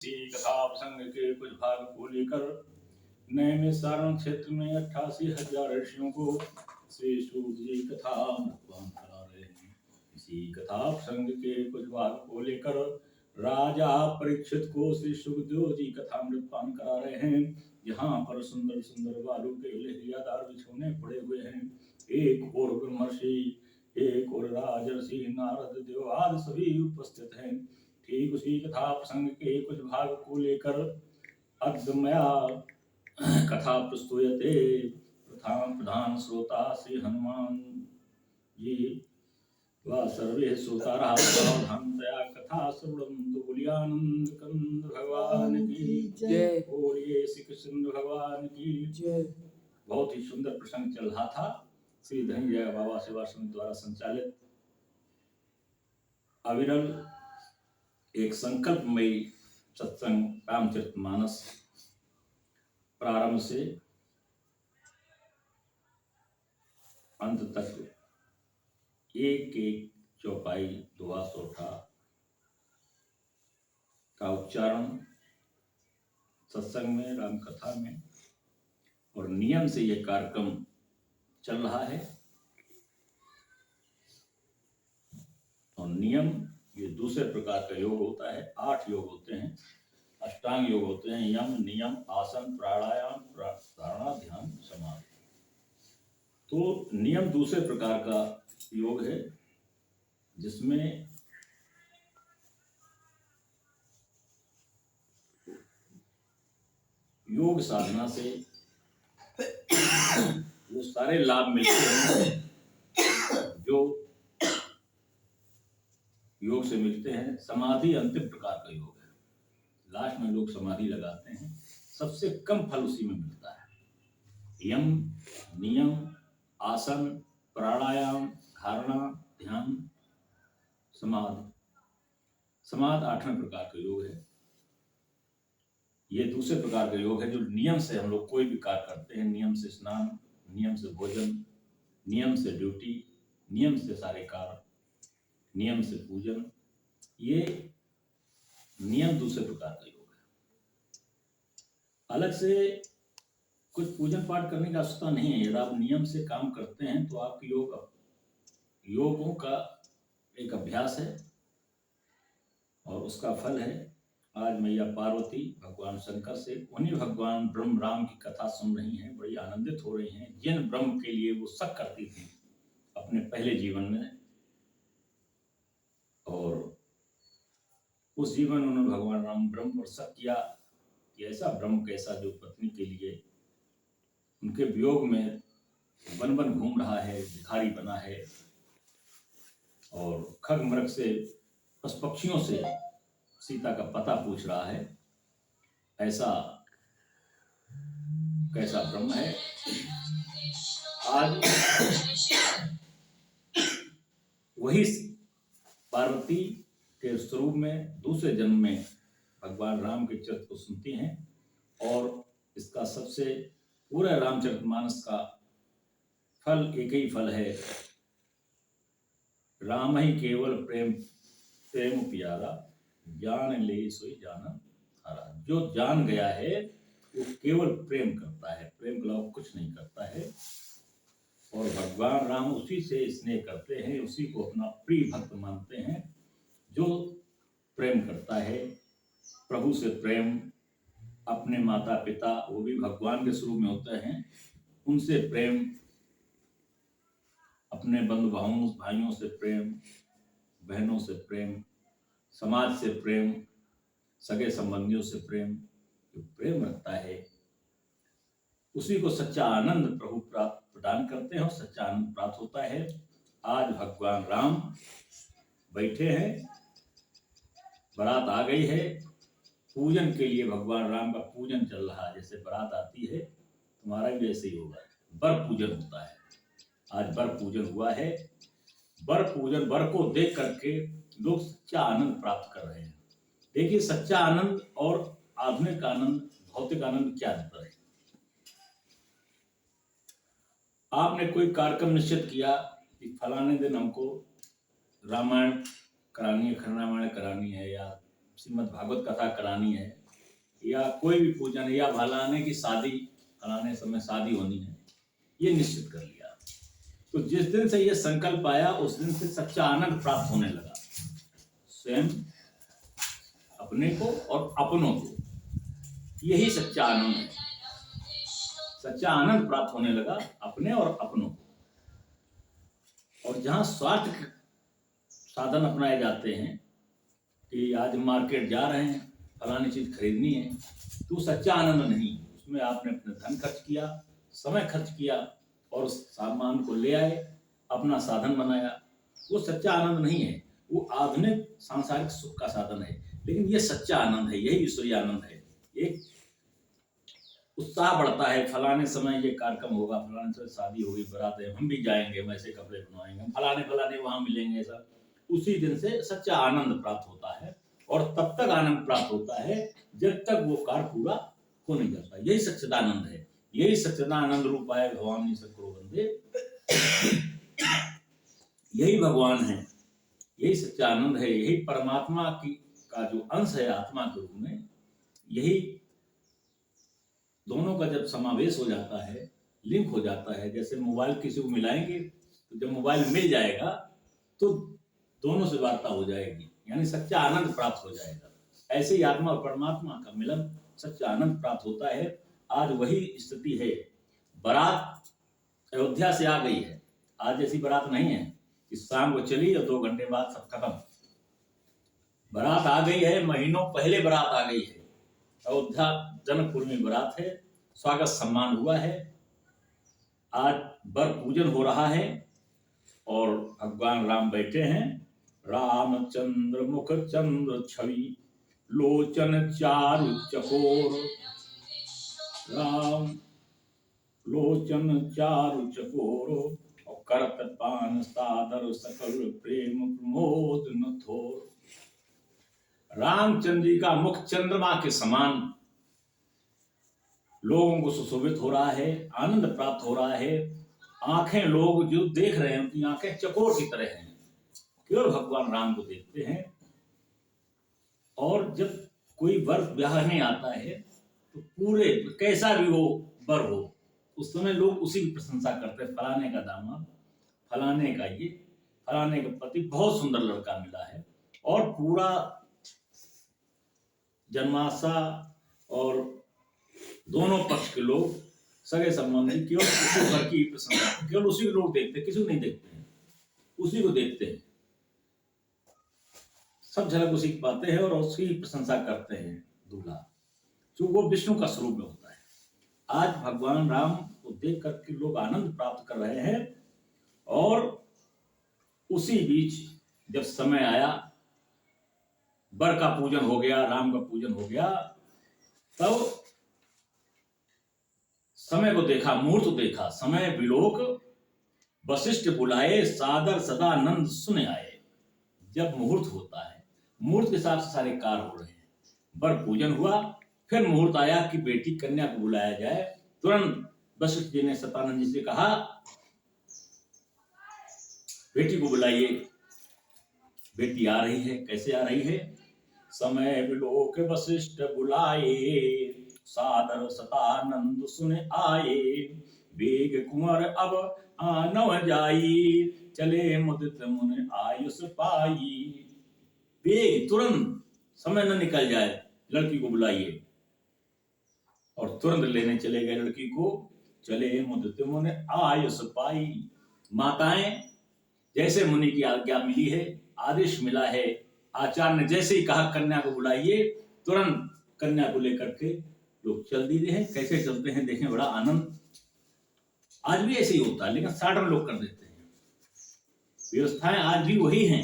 इसी कथा प्रसंग के कुछ भाग को लेकर नए में सारण क्षेत्र में 88,000 ऋषियों को श्री सूत जी कथा अनुपान करा रहे हैं। इसी कथा प्रसंग के कुछ भाग को लेकर राजा परीक्षित को श्री सुखदेव जी कथा अमृतपान करा रहे हैं। यहाँ पर सुंदर सुंदर बालू के लहरियादार बिछौने पड़े हुए हैं। एक और ब्रह्मर्षि, एक और राजर्षि, नारद देव आदि सभी उपस्थित हैं। ठीक उसी कथा प्रसंग के कुछ भाग को लेकर अग्मया कथा प्रस्तुयते प्रधान श्रोता श्री हनुमान जी व सर्वे श्रोतारः सावधानतया कथा श्रवणन्तु। बोलिए आनंद कंद भगवान की जय। बोलिए श्री कृष्ण भगवान की जय। बहुत ही सुंदर प्रसंग चल रहा था। श्री धनंजय बाबा सेवा समिति द्वारा संचालित अविरल एक संकल्पमयी सत्संग रामचरितमानस प्रारंभ से अंत तक एक एक चौपाई दुआ सोठा का उच्चारण सत्संग में, राम कथा में और नियम से यह कार्यक्रम चल रहा है। और नियम ये दूसरे प्रकार का योग होता है। 8 योग होते हैं, अष्टांग योग होते हैं। यम, नियम, आसन, प्राणायाम, धारणा, ध्यान, समाधि। तो नियम दूसरे प्रकार का योग है जिसमें योग साधना से वो सारे लाभ मिलते हैं जो योग से मिलते हैं। समाधि अंतिम प्रकार का योग है। लास्ट में लोग समाधि लगाते हैं, सबसे कम फल उसी में मिलता है। यम, नियम, आसन, प्राणायाम, धारणा, ध्यान, समाधि। समाधि 8वें प्रकार का योग है। ये दूसरे प्रकार का योग है जो नियम से हम लोग कोई भी कार्य करते हैं। नियम से स्नान, नियम से भोजन, नियम से ड्यूटी, नियम से सारे कार्य, नियम से पूजन। ये नियम दूसरे प्रकार का योग है। अलग से कुछ पूजन पाठ करने की आवश्यकता नहीं है। यदि आप नियम से काम करते हैं तो आपके योगों का एक अभ्यास है और उसका फल है। आज मैया पार्वती भगवान शंकर से उन्हीं भगवान ब्रह्म राम की कथा सुन रही हैं, बड़ी आनंदित हो रही हैं। जिन ब्रह्म के लिए वो शक करती थी अपने पहले जीवन में, और उस जीवन में उन्होंने भगवान राम ब्रह्म पर शक किया कि ऐसा ब्रह्म कैसा जो पत्नी के लिए उनके वियोग में वन वन घूम रहा है, भिखारी बना है और खग मृग से, पशु पक्षियों से सीता का पता पूछ रहा है। ऐसा कैसा ब्रह्म है। आज वही पार्वती के स्वरूप में दूसरे जन्म में भगवान राम के चरित्र को सुनती हैं। और इसका सबसे पूरा रामचरितमानस का फल एक ही फल है, राम ही केवल प्रेम प्रेम प्यारा, जान ले सोई जानन हारा। जो जान गया है वो केवल प्रेम करता है, प्रेम के अलावा कुछ नहीं करता है। और भगवान राम उसी से स्नेह करते हैं, उसी को अपना प्रिय भक्त मानते हैं। जो प्रेम करता है प्रभु से, प्रेम अपने माता पिता, वो भी भगवान के स्वरूप में होते हैं, उनसे प्रेम, अपने बंधु भाइयों से प्रेम, बहनों से प्रेम, समाज से प्रेम, सगे संबंधियों से प्रेम। जो प्रेम रखता है उसी को सच्चा आनंद प्रभु प्रदान करते हैं और सच्चा आनंद प्राप्त होता है। आज भगवान राम बैठे हैं, बारात आ गई है, पूजन के लिए भगवान राम का पूजन चल रहा है। जैसे बारात आती है तुम्हारा भी ऐसे ही होगा, बर पूजन होता है। आज बर पूजन हुआ है। बर पूजन, बर को देख करके लोग सच्चा आनंद प्राप्त कर रहे हैं। देखिए सच्चा आनंद और आधुनिक आनंद, भौतिक आनंद क्या अंतर है। आपने कोई कार्यक्रम निश्चित किया कि फलाने दिन हमको रामायण करानी है, खंड रामायण करानी है, या श्रीमद् भागवत कथा करानी है या कोई भी पूजन या फलाने की शादी, फलाने समय शादी होनी है, ये निश्चित कर लिया। तो जिस दिन से ये संकल्प आया उस दिन से सच्चा आनंद प्राप्त होने लगा, स्वयं अपने को और अपनों को। यही सच्चा आनंद है। सच्चा आनंद प्राप्त होने लगा अपने और अपनों को। और जहां स्वार्थ के साधन अपनाए जाते हैं कि आज मार्केट जा रहे हैं, फलानी चीज खरीदनी है, तो सच्चा आनंद नहीं। उसमें आपने अपना धन खर्च किया, समय खर्च किया और उस सामान को ले आए, अपना साधन बनाया, वो सच्चा आनंद नहीं है। वो आधुनिक सांसारिक सुख का साधन है। लेकिन ये सच्चा आनंद है, यही ईश्वरीय आनंद है। एक उत्साह बढ़ता है, फलाने समय ये कार्यक्रम होगा, फलाने समय शादी होगी, बारात है, हम भी जाएंगे, वैसे कपड़े बनवाएंगे, फलाने फलाने वहां मिलेंगे, सब उसी दिन से सच्चा आनंद प्राप्त होता है। और तब तक आनंद प्राप्त होता है जब तक वो कार्य पूरा हो नहीं जाता। यही सच्चिदानंद है, यही सच्चिदानंद रूप है भगवान करो बंदे, यही भगवान है, यही सच्चा आनंद है, यही परमात्मा की का जो अंश है आत्मा के रूप में। यही दोनों का जब समावेश हो जाता है, लिंक हो जाता है, जैसे मोबाइल किसी को मिलाएंगे तो जब मोबाइल मिल जाएगा तो दोनों से वार्ता हो जाएगी, यानी सच्चा आनंद प्राप्त हो जाएगा। ऐसे ही आत्मा और परमात्मा का मिलन, सच्चा आनंद प्राप्त होता है। आज वही स्थिति है। बारात अयोध्या से आ गई है, आज ऐसी बारात नहीं है कि शाम को चली और 2 घंटे बाद सब खत्म। बारात आ गई है, महीनों पहले बारात आ गई है। अयोध्या जनकपुर में बारात है, स्वागत सम्मान हुआ है, आज वर पूजन हो रहा है और भगवान राम बैठे हैं। रामचंद्र मुख चंद्र छवि, लोचन चारु चकोर, राम लोचन चारु चकोर, और करत पान सादर सकल प्रेम प्रमोद न थोर। रामचंद्र जी का मुख चंद्रमा के समान लोगों को सुशोभित हो रहा है, आनंद प्राप्त हो रहा है। आंखें लोग जो देख रहे हैं उनकी आंखें चकोर की तरह हैं, केवल भगवान राम को देखते हैं। और जब कोई वर ब्याह में आता है तो पूरे कैसा भी हो वर हो, उस समय लोग उसी की प्रशंसा करते हैं, फलाने का दामाद, फलाने का ये, फलाने का पति बहुत सुंदर लड़का मिला है। और पूरा जन्माशा और दोनों पक्ष के लोग, सगे संबंधी, केवल उसी वर की प्रशंसा, केवल उसी को लोग देखते हैं, किसी को नहीं देखते हैं, उसी को देखते हैं। सब झलक उसी की पाते हैं और उसकी प्रशंसा करते हैं दूल्हा, जो वो विष्णु का स्वरूप में होता है। आज भगवान राम को देख करके लोग आनंद प्राप्त कर रहे हैं। और उसी बीच जब समय आया, वर का पूजन हो गया, राम का पूजन हो गया, तब समय को देखा, मुहूर्त देखा, समय विलोक वशिष्ठ बुलाए, सादर सदानंद सुने आए। जब मुहूर्त होता है, मुहूर्त के हिसाब से सारे कार्य हो रहे हैं। वर पूजन हुआ, फिर मुहूर्त आया कि बेटी कन्या को बुलाया जाए। तुरंत वशिष्ठ जी ने सतानंद जी से कहा, बेटी को बुलाइए। बेटी आ रही है, कैसे आ रही है? समय विलोक वशिष्ठ बुलाए, सादर सतानंद सुने आए, वेग कुंवर अब आनव जाई, चले मुदित मुनि आयुष पाई। वेग, तुरंत, समय न निकल जाए, लड़की को बुलाइए। और तुरंत लेने चले गए लड़की को, चले मुदित मुनि आयुष पाई। माताएं, जैसे मुनि की आज्ञा मिली है, आदेश मिला है, आचार्य ने जैसे ही कहा कन्या को बुलाइए, तुरंत कन्या को लेकर के लोग चल दिए हैं। कैसे चलते हैं देखें, बड़ा आनंद। आज भी ऐसे ही होता है, लेकिन 60 में लोग कर देते हैं। व्यवस्थाएं आज भी वही हैं,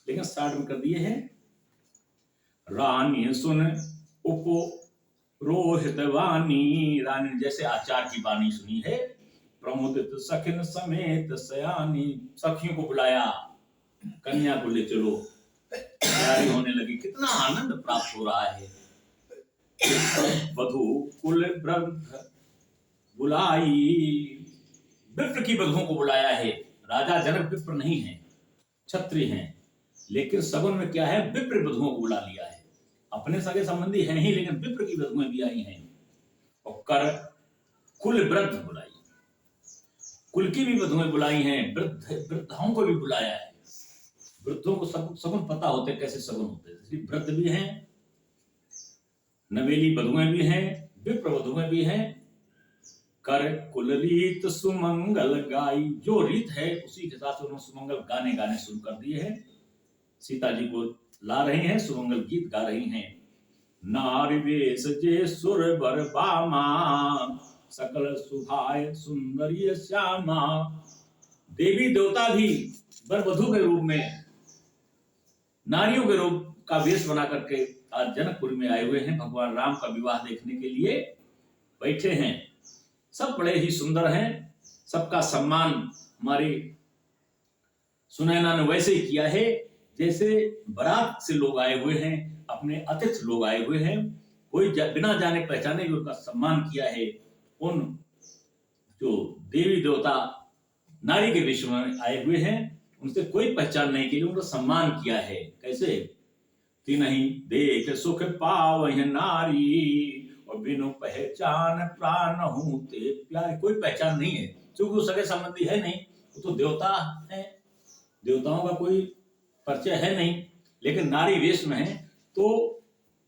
लेकिन 60 में कर दिए हैं। रानी सुन उपरोहित वाणी, रानी ने जैसे आचार्य की वाणी सुनी है, प्रमुदित सखिन समेत सयानी, सखियों को बुलाया, कन्या को ले चलो, तैयारी होने लगी। कितना आनंद प्राप्त हो रहा है। वधु कुल वृद्ध बुलाई, विप्र की वधुओं को बुलाया है। राजा जनक विप्र नहीं है, क्षत्रिय हैं, लेकिन सगुन में क्या है, विप्र वधुओं को बुला लिया है। अपने सगे संबंधी हैं ही, लेकिन विप्र की वधुएं भी आई हैं। और कर कुल वृद्ध बुलाई, कुल की भी वधुएं बुलाई हैं, वृद्धाओं को भी बुलाया है। वृद्धों को सब सगुन पता होते कैसे सगुन होते हैं, इसलिए वृद्ध भी हैं, नवेली वधुएं भी हैं, विप्र वधुएं भी हैं। कर कुल रीत सुमंगल गाई, जो रीत है उसी के साथ उन्होंने सुमंगल गाने गाने शुरू कर दिए हैं। सीता जी को ला रही हैं, सुमंगल गीत गा रही हैं। नारी वेश जे सुर बर बामा, सकल सुभाय सुंदरी श्यामा। देवी देवता भी वर वधु के रूप में, नारियों के रूप का वेश बना करके आज जनकपुर में आए हुए हैं। भगवान राम का विवाह देखने के लिए बैठे हैं। सब बड़े ही सुंदर हैं, सबका सम्मान हमारी सुनैना ने वैसे ही किया है जैसे बारात से लोग आए हुए हैं, अपने अतिथि लोग आए हुए हैं। कोई बिना जाने पहचाने भी उनका सम्मान किया है। उन जो देवी देवता नारी के विश्व में आए हुए हैं, उनसे कोई पहचान नहीं के लिए उनका सम्मान किया है। कैसे? तिन्हीं देख सुख पावहि नारी, और बिनु पहचान प्राण हूं ते प्यारे। कोई पहचान नहीं है, क्योंकि वो सगे संबंधी है नहीं, वो तो देवता है, देवताओं का कोई परिचय है नहीं, लेकिन नारी वेश में है तो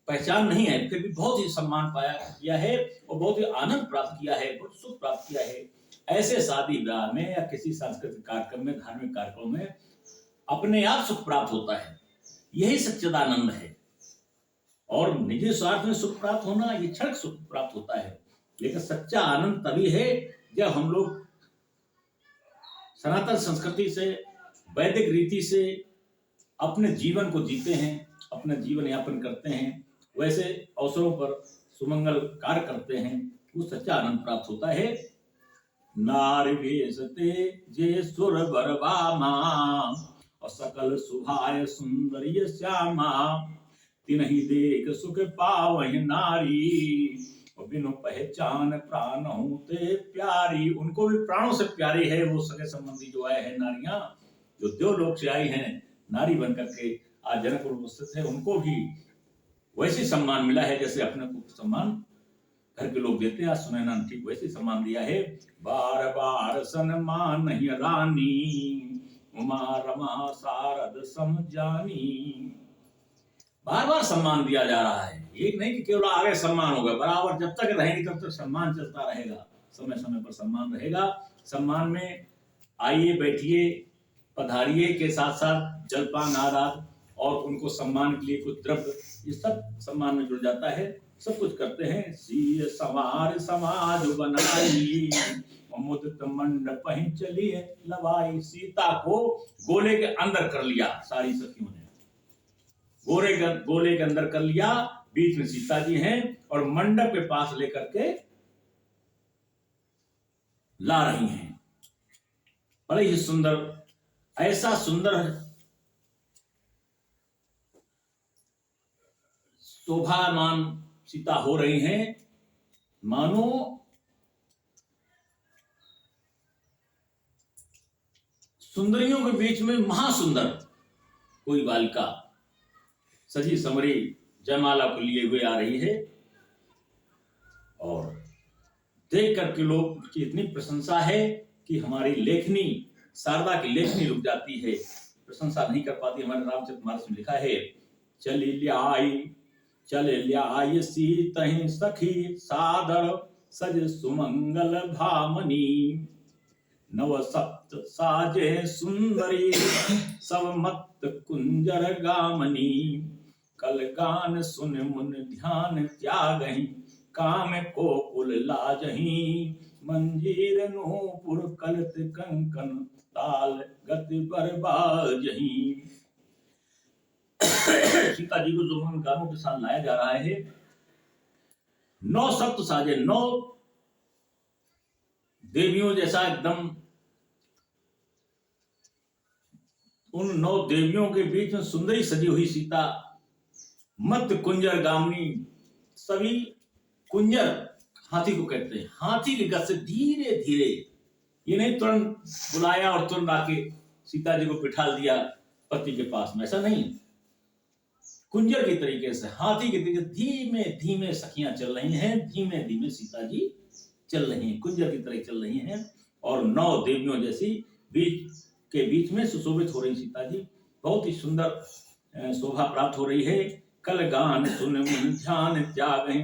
पहचान नहीं है, फिर भी बहुत ही सम्मान पाया किया है और बहुत ही आनंद प्राप्त किया है, बहुत सुख प्राप्त किया है। ऐसे शादी विवाह में या किसी सांस्कृतिक कार्यक्रम में, धार्मिक कार्यक्रम में अपने आप सुख प्राप्त होता है, यही सच्चिदानंद है। और निजी स्वार्थ में सुख प्राप्त होना ये क्षण सुख प्राप्त होता है, लेकिन सच्चा आनंद तभी है जब हम लोग सनातन संस्कृति से, वैदिक रीति से अपने जीवन को जीते हैं, अपना जीवन यापन करते हैं, वैसे अवसरों पर सुमंगल कार्य करते हैं, वो सच्चा आनंद प्राप्त होता है। नारी वेशते जे सुर बर बामा, और सकल सुभाय सुंदरी श्यामा। तिन्हीं देख सुख पावहि नारी, और बिनु पहचान प्राण हूं ते प्यारी। उनको भी प्राणों से प्यारी है वो सगे संबंधी जो आए हैं नारियां, जो देवलोक से आई हैं नारी बनकर के आज जनकपुर उपस्थित है, उनको भी वैसे सम्मान मिला है जैसे अपने को सम्मान घर के लोग देते हैं। आज सुनैना ने ठीक वैसे सम्मान दिया है। बार बार सन्मान ही रानी, उमा रमा शारद समझानी। बार बार सम्मान दिया जा रहा है, एक नहीं कि केवल आगे सम्मान होगा, बराबर जब तक रहेंगे तब तक सम्मान चलता रहेगा, समय समय पर सम्मान रहेगा। सम्मान में आइए बैठिए पधारिए के साथ साथ जलपान आदि और उनको सम्मान के लिए कुछ द्रव्य, ये सब सम्मान में जुड़ जाता है। सब कुछ करते हैं। सीय समार समाज बनाई, मुदित मंडप ही चलिए लवाई। सीता को गोले के अंदर कर लिया सारी सखियों ने, गोले के अंदर कर लिया, बीच में सीता जी हैं और मंडप के पास लेकर के ला रही हैं। बड़े ही सुंदर, ऐसा सुंदर शोभामान सीता हो रही हैं मानो सुंदरियों के बीच में महासुंदर कोई बालिका सजी समरी जयमाला को लिए हुए आ रही है। और देख करके लोग की इतनी प्रशंसा है कि हमारी लेखनी, शारदा की लेखनी रुक जाती है, प्रशंसा नहीं कर पाती। हमारे रामचरितमानस में लिखा है, चली ल्याई सीतहि सखी सादर, सज सुमंगल भामनी। नव सप्त साजे सुंदरी, सब मत कुंजर गामनी। कल गान सुन मुन ध्यान त्यागहि, काम को कुल लाजहि। मंजीर नूपुर कलत कंकन, ताल गति बरबाजहि। सीता जी को जो गानों के साथ लाया जा रहा है, 9 सप्त साजे, 9 देवियों जैसा एकदम, उन 9 देवियों के बीच में सुंदरी सजी हुई सीता, मत कुंजर गामनी। सभी कुंजर हाथी को कहते हैं, हाथी की गति से धीरे धीरे, ये नहीं तुरंत बुलाया और तुरंत आके सीता जी को बिठा दिया पति के पास में, ऐसा नहीं। कुंजर के तरीके से, हाथी के तरीके, धीमे धीमे सखियां चल रही हैं, धीमे धीमे सीता जी चल रही हैं, कुंजर की तरह चल रही हैं, और 9 देवियों जैसी बीच में सुशोभित हो रही सीता जी। बहुत ही सुंदर शोभा प्राप्त हो रही है। कल गान सुन मन ध्यान त्यागहि,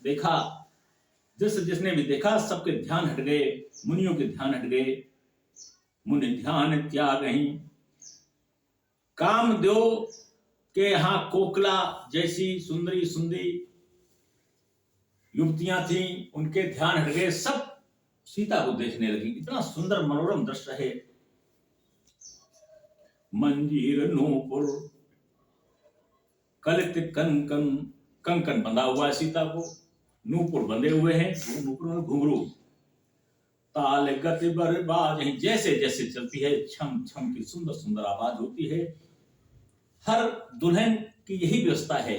देखा, जिसने भी देखा सबके ध्यान हट गए, मुनियों के ध्यान हट गए। मुनि ध्यान त्यागहि, कामदेव के यहाँ कोकला जैसी सुंदरी सुंदरी युवतियां थी, उनके ध्यान हट गए, सब सीता को देखने लगी। इतना सुंदर मनोरम दृश्य है। मंजीर नूपुर कलित कंकन, कंकन बंधा हुआ है सीता को, नूपुर बंधे हुए हैं, नूपुर में घुंघरू, ताल गति बरबाज, जैसे जैसे चलती है छम छम की सुंदर सुंदर आवाज होती है। हर दुल्हन की यही व्यवस्था है।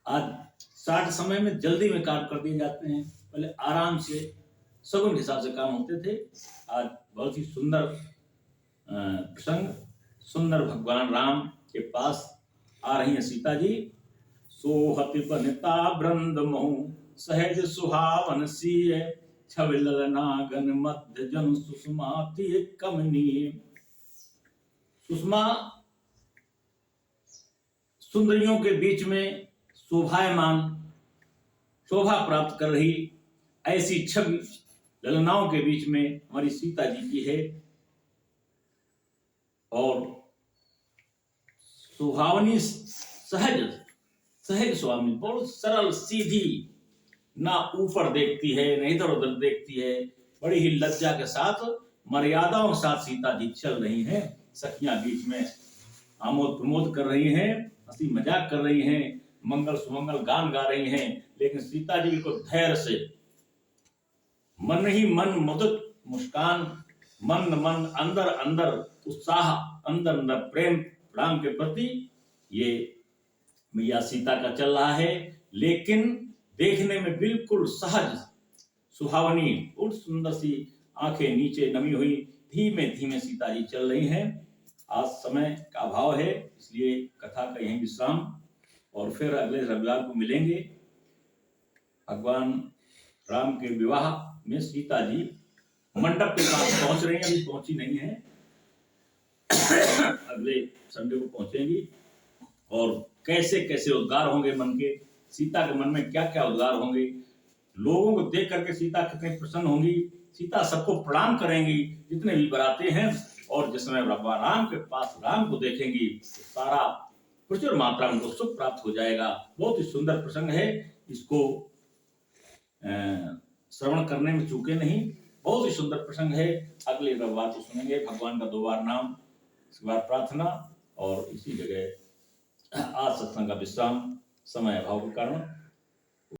आज 60 समय में जल्दी में काम कर दिए जाते हैं, पहले आराम से सगुन के हिसाब से काम होते थे। आज बहुत ही सुंदर प्रसंग, सुंदर भगवान राम के पास आ रही है सीता जी। सोहति बनिता वृंद महु, सहज सुहावन सिय, छवि ललनागन मध्य जन सुषमा ति कमनीय। सुषमा सुंदरियों के बीच में शोभायमान, शोभा प्राप्त कर रही ऐसी छवि ललनाओं के बीच में हमारी सीता जी की है। और सुहावनी, सहज सहज स्वामी, बहुत सरल सीधी, ना ऊपर देखती है ना इधर उधर देखती है, बड़ी ही लज्जा के साथ मर्यादाओं के साथ सीता जी चल रही हैं। सखियां बीच में आमोद प्रमोद कर रही हैं, हंसी मजाक कर रही हैं, मंगल सुमंगल गान गा रही हैं, लेकिन सीता जी को धैर्य से, मन ही मन मुदित मुस्कान, मन मन अंदर अंदर उत्साह, अंदर अंदर प्रेम राम के प्रति, ये मैया सीता का चल रहा है। लेकिन देखने में बिल्कुल सहज सुहावनी, बहुत सुंदर सी आंखें नीचे नमी हुई, धीमे धीमे सीता जी चल रही हैं। आज समय का अभाव है, इसलिए कथा का यहीं विश्राम, और फिर अगले रविवार को मिलेंगे। भगवान राम के विवाह में सीता जी मंडप के पास पहुंच रही हैं, अभी पहुंची नहीं है, अगले संडे को पहुंचेंगी। और कैसे कैसे उद्गार होंगे मन के, सीता के मन में क्या क्या उद्गार होंगे, लोगों को देख करके सीता कितनी प्रसन्न होंगी, सीता सबको प्रणाम करेंगी जितने भी बराते हैं। और जिस समय भगवान राम के पास राम को देखेंगी तो सारा प्रचुर मात्रा में उनको सुख प्राप्त हो जाएगा। बहुत ही सुंदर प्रसंग है, इसको श्रवण करने में चूके नहीं, बहुत ही सुंदर प्रसंग है। अगले रविवार को सुनेंगे। भगवान का 2 बार नाम, इसके बाद प्रार्थना, और इसी जगह आज सत्संग का विश्राम, समय अभाव के कारण।